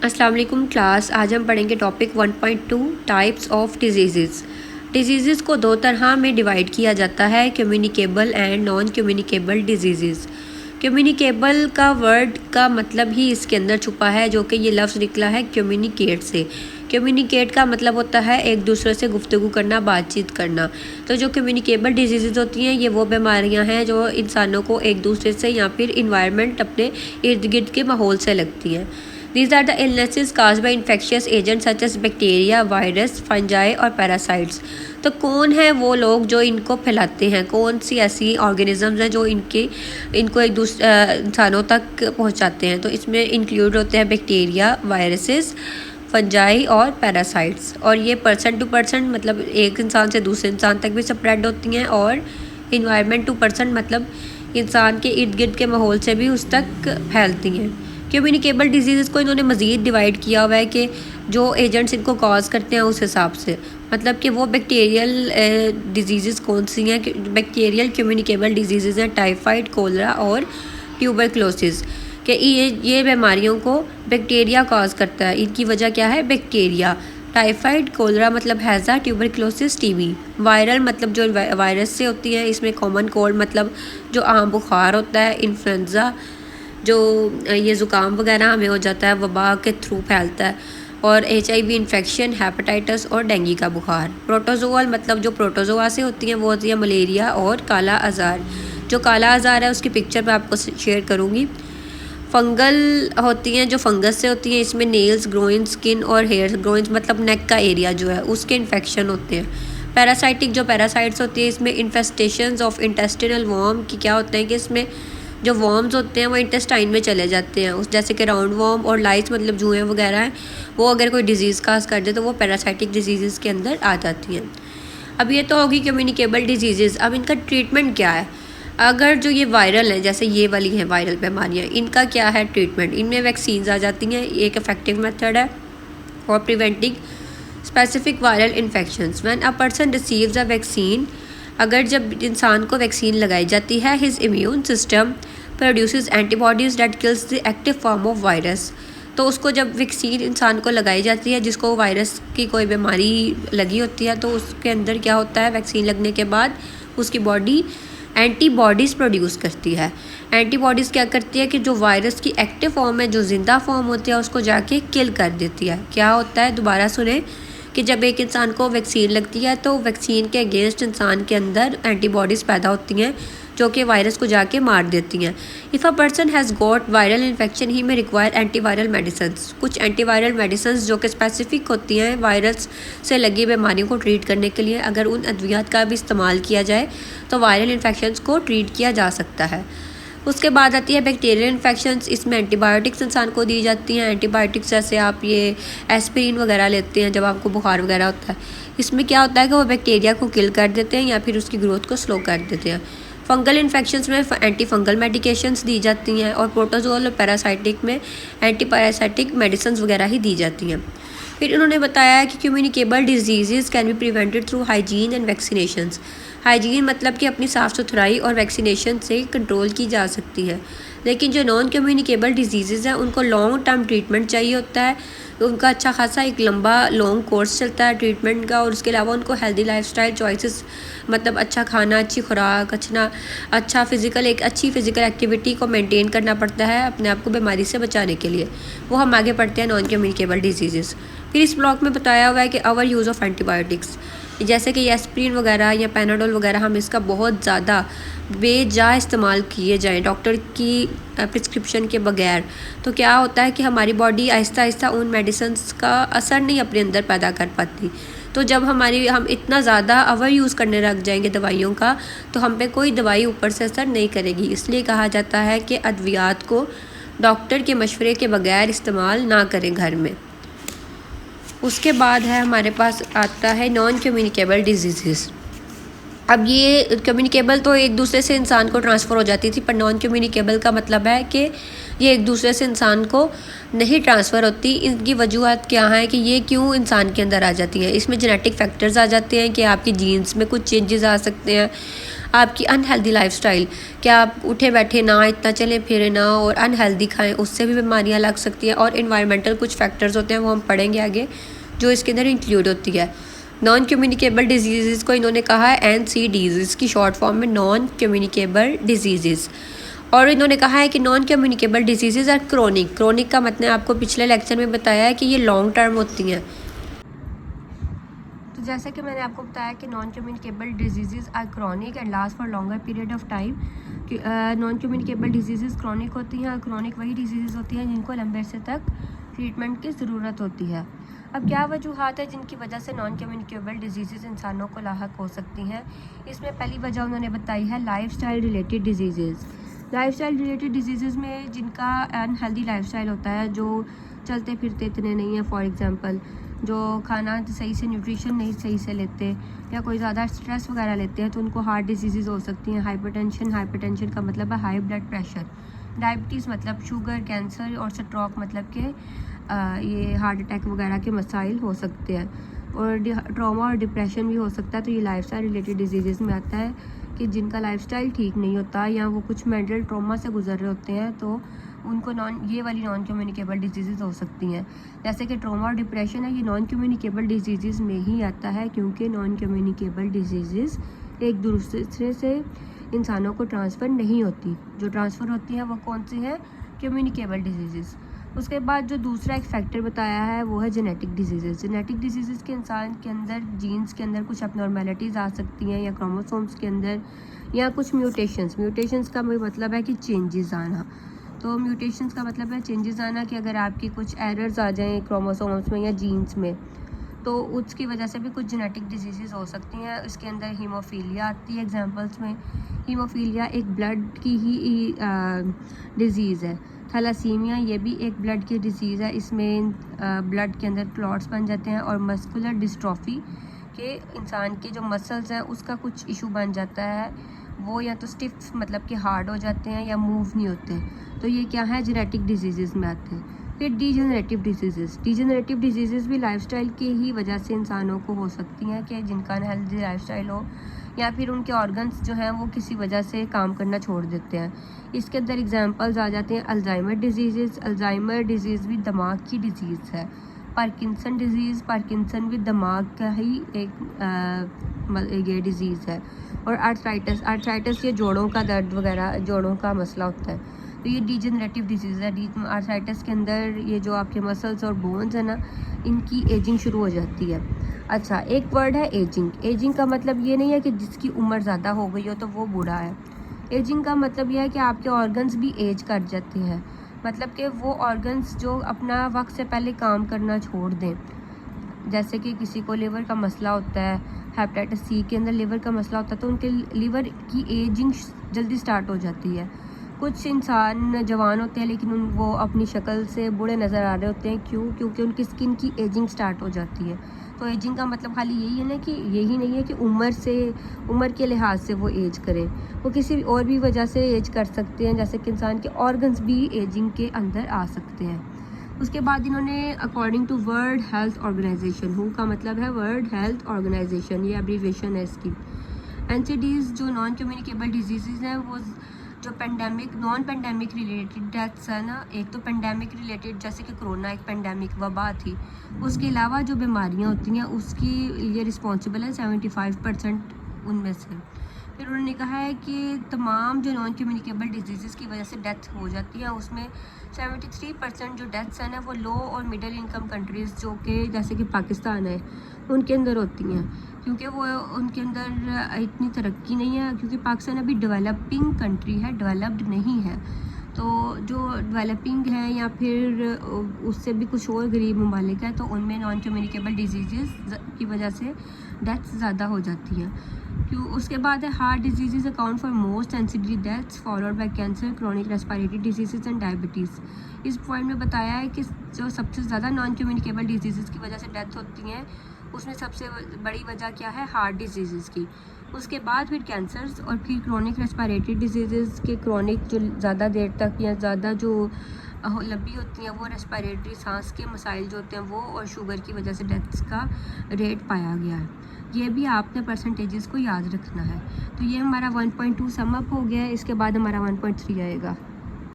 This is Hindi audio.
अस्सलाम वालेकुम क्लास। आज हम पढ़ेंगे topic 1.2 types of disease. Disease को दो तरह में डिवाइड किया जाता है, communicable and non communicable disease. Communicable का वर्ड का मतलब ही इसके अंदर छुपा है, जो कि ये लफ्ज़ निकला है कम्युनिकेट से। कम्युनिकेट का मतलब होता है एक दूसरे से गुफ्तगू करना, बातचीत करना। तो जो कम्युनिकेबल डिजीज़ होती हैं ये वो बीमारियां हैं जो इंसानों को एक दूसरे से या फिर इन्वायरमेंट अपने इर्द गिर्द के माहौल से लगती हैं। These are the illnesses caused by infectious agents such as bacteria, virus, fungi और parasites। तो कौन है वो लोग जो इनको फैलाते हैं, कौन सी ऐसी ऑर्गेनिजम्स हैं जो इनको एक दूसरे इंसानों तक पहुंचाते हैं। तो इसमें इंक्लूड होते हैं बैक्टीरिया, वायरसेस, फंजाई और पैरासाइट्स। और ये पर्सन टू पर्सन मतलब एक इंसान से दूसरे इंसान तक भी स्प्रेड होती हैं, और इन्वायरमेंट टू पर्सन मतलब इंसान के इर्द गिर्द के माहौल से भी उस तक फैलती हैं। कम्युनिकेबल डिजीज़ को इन्होंने मज़ीद डिवाइड किया हुआ है कि जो एजेंट्स इनको कॉज करते हैं उस हिसाब से, मतलब कि वो बैक्टीरियल डिजीज़ कौन सी हैं। बैक्टीरियल कम्युनिकेबल डिजीज़ हैं टाइफाइड, कोलरा और ट्यूबरक्लोसिस। कि ये बीमारियों को बैक्टीरिया कॉज करता है। इनकी वजह क्या है? बैक्टीरिया। टाइफाइड, कोलरा मतलब हैज़ा, ट्यूबरक्लोसिस टीबी। वायरल मतलब जो वायरस से होती है। इसमें कॉमन कोल्ड मतलब जो आम बुखार होता है। इन्फ्लुएंज़ा जो ये ज़ुकाम वगैरह हमें हो जाता है, वबा के थ्रू फैलता है। और HIV इन्फेक्शन, हेपेटाइटिस और डेंगू का बुखार। प्रोटोजोअल मतलब जो प्रोटोजोआ से होती हैं वो होती है मलेरिया और काला आज़ार। जो काला आज़ार है उसकी पिक्चर मैं आपको शेयर करूँगी। फंगल होती हैं जो फंगस से होती हैं। इसमें नेल्स, ग्रोइंस, स्किन और हेयर। ग्रोइंस मतलब नेक का एरिया जो है उसके इन्फेक्शन होते हैं। पैरासाइटिक जो पैरासाइट्स होती है इसमें इन्फेस्टेशंस ऑफ इंटेस्टिनल वर्म की क्या होते हैं कि इसमें जो वर्म्स होते हैं वो इंटेस्टाइन में चले जाते हैं। उस जैसे कि राउंड वर्म और लाइस मतलब जुएँ वगैरह हैं, वो अगर कोई डिजीज़ काज कर दे तो वो पैरासाइटिक डिजीज़ के अंदर आ जाती हैं। अब ये तो होगी कम्युनिकेबल डिजीज़। अब इनका ट्रीटमेंट क्या है? अगर जो ये वायरल हैं, जैसे ये वाली हैं वायरल बीमारियाँ, इनका क्या है ट्रीटमेंट? इनमें वैक्सीन्स आ जाती हैं, एक इफेक्टिव मेथड है for preventing specific viral infections. When a person receives a vaccine, अगर जब इंसान को वैक्सीन लगाई जाती है, his immune system produces antibodies that kills the active form of virus. तो उसको जब वैक्सीन इंसान को लगाई जाती है जिसको वायरस की कोई बीमारी लगी होती है, तो उसके अंदर क्या होता है, वैक्सीन लगने के बाद उसकी बॉडी एंटीबॉडीज़ प्रोड्यूस करती है। एंटीबॉडीज़ क्या करती है कि जो वायरस की एक्टिव फॉर्म है, जो ज़िंदा फॉर्म होती है, उसको जाके किल कर देती है। क्या होता है, दोबारा सुने, कि जब एक इंसान को वैक्सीन लगती है तो वैक्सीन के अगेंस्ट इंसान के अंदर एंटीबॉडीज़ पैदा होती हैं जो कि वायरस को जाके मार देती हैं। If a person has got viral infection he may require antiviral medicines. कुछ एंटीवायरल मेडिसिन्स जो कि स्पेसिफिक होती हैं वायरस से लगी बीमारियों को ट्रीट करने के लिए, अगर उन अद्वियात का भी इस्तेमाल किया जाए तो वायरल इन्फेक्शंस को ट्रीट किया जा सकता है। उसके बाद आती है बैक्टीरियल इन्फेक्शंस। इसमें एंटीबायोटिक्स इंसान को दी जाती हैं। एंटीबायोटिक्स जैसे आप ये एस्पिरिन वगैरह लेते हैं जब आपको बुखार वगैरह होता है। इसमें क्या होता है कि वो बैक्टीरिया को किल कर देते हैं या फिर उसकी ग्रोथ को स्लो कर देते हैं। फंगल इन्फेक्शंस में एंटी फंगल मेडिकेशंस दी जाती हैं, और प्रोटोजोल और पैरासाइटिक में एंटी पैरासाइटिक मेडिसिन वगैरह ही दी जाती हैं। फिर उन्होंने बताया कि communicable disease can be prevented through hygiene and vaccinations. Hygiene मतलब कि अपनी साफ़ सुथराई, और वैक्सीनेशन से कंट्रोल की जा सकती है। लेकिन जो नॉन कम्युनिकेबल डिजीज़ हैं उनको लॉन्ग टर्म ट्रीटमेंट चाहिए होता है। उनका अच्छा खासा एक लंबा लॉन्ग कोर्स चलता है ट्रीटमेंट का, और उसके अलावा उनको हेल्दी लाइफस्टाइल चॉइसेस मतलब अच्छा खाना, अच्छी खुराक, अच्छा फिज़िकल एक अच्छी फ़िज़िकल एक्टिविटी को मेंटेन करना पड़ता है अपने आप को बीमारी से बचाने के लिए। वो हम आगे पढ़ते हैं नॉन कम्युनिकेबल डिजीज़। फिर इस ब्लॉक में बताया हुआ है कि आवर यूज़ ऑफ एंटीबायोटिक्स, जैसे कि एस्पिरिन वगैरह या पैनाडोल वगैरह, हम इसका बहुत ज़्यादा बेजा इस्तेमाल किए जाएं डॉक्टर की प्रिस्क्रिप्शन के बगैर, तो क्या होता है कि हमारी बॉडी आहिस्ता आहिस्ता उन मेडिसिन्स का असर नहीं अपने अंदर पैदा कर पाती। तो जब हम इतना ज़्यादा ओवर यूज़ करने लग जाएंगे दवाइयों का, तो हम पे कोई दवाई ऊपर से असर नहीं करेगी। इसलिए कहा जाता है कि अद्वियात को डॉक्टर के मशवरे के बगैर इस्तेमाल ना करें घर में। उसके बाद है हमारे पास आता है नॉन कम्युनिकेबल डिजीज़। अब ये कम्युनिकेबल तो एक दूसरे से इंसान को ट्रांसफ़र हो जाती थी, पर नॉन कम्युनिकेबल का मतलब है कि ये एक दूसरे से इंसान को नहीं ट्रांसफ़र होती। इनकी वजूहत क्या है कि ये क्यों इंसान के अंदर आ जाती हैं? इसमें जेनेटिक फैक्टर्स आ जाते हैं कि आपकी जीन्स में कुछ चेंजेस आ सकते हैं, आपकी अनहेल्दी लाइफस्टाइल, क्या आप उठे बैठे ना, इतना चले फिरे ना और अनहेल्दी खाएं, उससे भी बीमारियां लग सकती हैं। और इन्वायरमेंटल कुछ फैक्टर्स होते हैं, वो हम पढ़ेंगे आगे, जो इसके अंदर इंक्लूड होती है। नॉन कम्युनिकेबल डिजीज़ को इन्होंने कहा है NCDs, इसकी शॉर्ट फॉर्म में नॉन कम्युनिकेबल डिजीज़। और इन्होंने कहा है कि non communicable diseases are chronic. Chronic का मतलब आपको पिछले लेक्चर में बताया है कि ये लॉन्ग टर्म होती हैं। तो जैसे कि मैंने आपको बताया कि non communicable diseases are chronic and last for longer period of time. Non communicable diseases chronic होती हैं और क्रॉनिक वही डिजीज़ होती हैं जिनको लंबे अरसे तक ट्रीटमेंट की ज़रूरत होती है। अब क्या वजूहत है जिनकी वजह से नॉन कम्युनिकेबल डिजीज़ इंसानों को लाहक हो सकती हैं? इसमें पहली वजह उन्होंने बताई है lifestyle related disease. Lifestyle related disease में जिनका अनहेल्दी लाइफस्टाइल होता है, जो चलते फिरते इतने नहीं हैं, फॉर एग्जांपल जो खाना सही से न्यूट्रिशन नहीं सही से लेते या कोई ज़्यादा स्ट्रेस वगैरह लेते हैं, तो उनको हार्ट डिजीज़ हो सकती हैं। हाइपरटेंशन का मतलब है हाई ब्लड प्रेशर, डायबिटीज़ मतलब शुगर, कैंसर और स्ट्रोक मतलब कि ये हार्ट अटैक वगैरह के मसाइल हो सकते हैं। और ट्रॉमा और डिप्रेशन भी हो सकता है। तो ये लाइफस्टाइल रिलेटेड डिजीज़ में आता है कि जिनका लाइफस्टाइल ठीक नहीं होता या वो कुछ मेंटल ट्रॉमा से गुजर रहे होते हैं, तो उनको ये वाली नॉन कम्युनिकेबल डिजीज़ हो सकती हैं। जैसे कि ट्रॉमा और डिप्रेशन है, ये नॉन कम्युनिकेबल डिजीज़ में ही आता है, क्योंकि नॉन कम्युनिकेबल डिजीज़ एक दूसरे से इंसानों को ट्रांसफ़र नहीं होती। जो ट्रांसफ़र होती हैं वो कौन सी हैं? Communicable disease. उसके बाद जो दूसरा एक फैक्टर बताया है वो है जेनेटिक डिजीज़। जेनेटिक डिजीज़ के इंसान के अंदर जीन्स के अंदर कुछ अबनॉर्मेलिटीज़ आ सकती हैं या क्रोमोसोम्स के अंदर या कुछ म्यूटेशंस का मतलब है कि चेंजेस आना। तो म्यूटेशंस का मतलब है चेंजेस आना, कि अगर आपकी कुछ एरर्स आ जाएं क्रोमोसोम्स में या जीन्स में, तो उसकी वजह से भी कुछ जेनेटिक डिजीज़ हो सकती हैं। इसके अंदर हीमोफीलिया आती है एग्जांपल्स में। हीमोफीलिया एक ब्लड की ही डिज़ीज़ है। थैलासीमिया ये भी एक ब्लड की डिज़ीज़ है। इसमें ब्लड के अंदर क्लॉट्स बन जाते हैं और मस्कुलर डिस्ट्रॉफी के इंसान के जो मसल्स हैं उसका कुछ इशू बन जाता है, वो या तो स्टिफ मतलब कि हार्ड हो जाते हैं या मूव नहीं होते। तो ये क्या है? जेनेटिक डिजीज़ में आते हैं। फिर डिजेनरेटिव डिजीज़ भी लाइफस्टाइल की ही वजह से इंसानों को हो सकती हैं, कि जिनका अनहेल्दी लाइफस्टाइल हो या फिर उनके ऑर्गन्स जो हैं वो किसी वजह से काम करना छोड़ देते हैं। इसके अंदर एग्जांपल्स आ जाते हैं अल्जाइमर डिजीज़ भी दिमाग की डिजीज़ है। पार्किंसन भी दिमाग का ही एक ये डिज़ीज़ है। और आर्थराइटिस ये जोड़ों का दर्द वगैरह, जोड़ों का मसला होता है। तो ये डिजेनरेटिव डिजीज़ है। आर्थराइटिस के अंदर ये जो आपके मसल्स और बोन्स है ना, इनकी एजिंग शुरू हो जाती है। अच्छा, एक वर्ड है एजिंग। एजिंग का मतलब ये नहीं है कि जिसकी उम्र ज़्यादा हो गई हो तो वो बूढ़ा है। एजिंग का मतलब यह है कि आपके ऑर्गन्स भी एज कर जाते हैं, मतलब कि वो ऑर्गन्स जो अपना वक्त से पहले काम करना छोड़ दें। जैसे कि किसी को लिवर का मसला होता है, हेपेटाइटिस सी के अंदर लिवर का मसला होता है, तो उनके लिवर की एजिंग जल्दी स्टार्ट हो जाती है। कुछ इंसान जवान होते हैं लेकिन वो अपनी शक्ल से बूढ़े नज़र आ रहे होते हैं। क्यों? क्योंकि उनकी स्किन की एजिंग स्टार्ट हो जाती है। तो एजिंग का मतलब खाली यही है ना, कि यही नहीं है कि उम्र के लिहाज से वो एज करें, वो किसी और भी वजह से एज कर सकते हैं, जैसे कि इंसान के ऑर्गन्स भी एजिंग के अंदर आ सकते हैं। उसके बाद इन्होंने according to world health organisation, हु का मतलब है वर्ल्ड हेल्थ ऑर्गेनाइजेशन, ये एब्रीविएशन है इसकी। NCDs जो नॉन कम्युनिकेबल डिजीज़ हैं, वो जो नॉन पेंडेमिक रिलेटेड डेथ्स है ना, एक तो पेंडेमिक रिलेटेड जैसे कि कोरोना एक पेंडेमिक वबा थी, उसके अलावा जो बीमारियां होती हैं उसकी ये रिस्पॉन्सिबल है 75% उनमें से। फिर उन्होंने कहा है कि तमाम जो नॉन कम्युनिकेबल डिजीज़ की वजह से डेथ हो जाती है, उसमें 73% जो डेथ्स हैं ना वो लो और मिडिल इनकम कंट्रीज़, जो कि जैसे कि पाकिस्तान है, उनके अंदर होती हैं, क्योंकि वो उनके अंदर इतनी तरक्की नहीं है, क्योंकि पाकिस्तान अभी डेवलपिंग कंट्री है, डेवलप्ड नहीं है। तो जो डेवलपिंग है या फिर उससे भी कुछ और गरीब ममालिक है, तो उनमें नॉन कम्युनिकेबल डिजीज़ की वजह से डेथ्स ज़्यादा हो जाती हैं। क्यों? उसके बाद है heart disease account for most NCD deaths followed by cancer, chronic respiratory disease and diabetes. इस पॉइंट में बताया है कि जो सबसे ज़्यादा नॉन कम्युनिकेबल डिजीज़ की वजह से डेथ होती हैं, उसमें सबसे बड़ी वजह क्या है? हार्ट डिजीज़ की। उसके बाद फिर कैंसर्स और फिर क्रोनिक रेस्पिरेटरी डिजीज़ के, क्रोनिक जो ज़्यादा देर तक या ज़्यादा जो लंबी होती हैं वो रेस्पिरेटरी सांस के मसाइल जो होते हैं वो, और शुगर की वजह से डेथ्स का रेट पाया गया है। ये भी आपने परसेंटेजेस को याद रखना है। तो ये हमारा 1.2 सम अप हो गया है। इसके बाद हमारा 1.3 आएगा।